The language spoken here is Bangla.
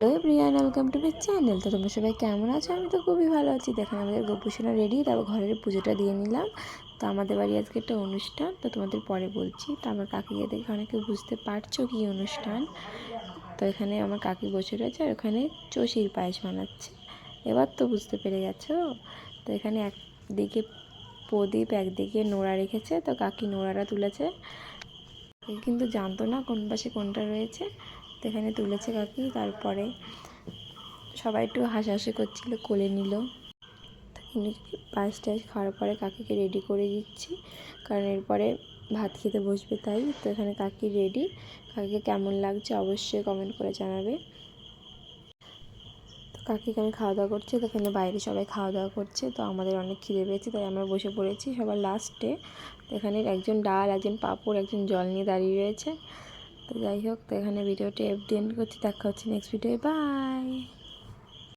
Hello everyone, welcome to my channel. তো তোমরা সবাই কেমন আছো? আমি তো খুবই ভালো আছি। দেখেন আমাদের গোপুসোনা রেডি, তারপর ঘরের পুজোটা দিয়ে নিলাম। তো আমাদের বাড়ি আজকে একটা অনুষ্ঠান, তো তোমাদের পরে বলছি। তো আমার কাকিকে দেখে অনেকে বুঝতে পারছো কী অনুষ্ঠান। তো এখানে আমার কাকি বসে রয়েছে আর ওখানে চষির পায়েস বানাচ্ছে। এবার তো বুঝতে পেরে গেছো। তো এখানে একদিকে প্রদীপ, একদিকে নোড়া রেখেছে। তো কাকি নোড়াটা তুলেছে, কিন্তু জানতো না কোন পাশে কোনটা রয়েছে। তো এখানে তুলেছে কাকি। তারপরে সবাই একটু হাসাহাসি করছিল, কোলে নিল। কিন্তু পায়েস টায়েস খাওয়ার পরে কাকিকে রেডি করে দিচ্ছি, কারণ এরপরে ভাত খেতে বসবে। তাই তো এখানে কাকি রেডি। কাকিকে কেমন লাগছে অবশ্যই কমেন্ট করে জানাবে। তো কাকিকে আমি খাওয়া দাওয়া করছি। তো এখানে বাইরে সবাই খাওয়া দাওয়া করছে। তো আমাদের অনেক খিদে পেয়েছে, তাই আমরা বসে পড়েছি সবার লাস্টে। তো এখানে একজন ডাল, একজন পাঁপড়, একজন জল নিয়ে দাঁড়িয়ে রয়েছে। তো যাই হোক, তো এখানে ভিডিওটি এন্ড করছি। দেখা হচ্ছে নেক্সট ভিডিও। বাই।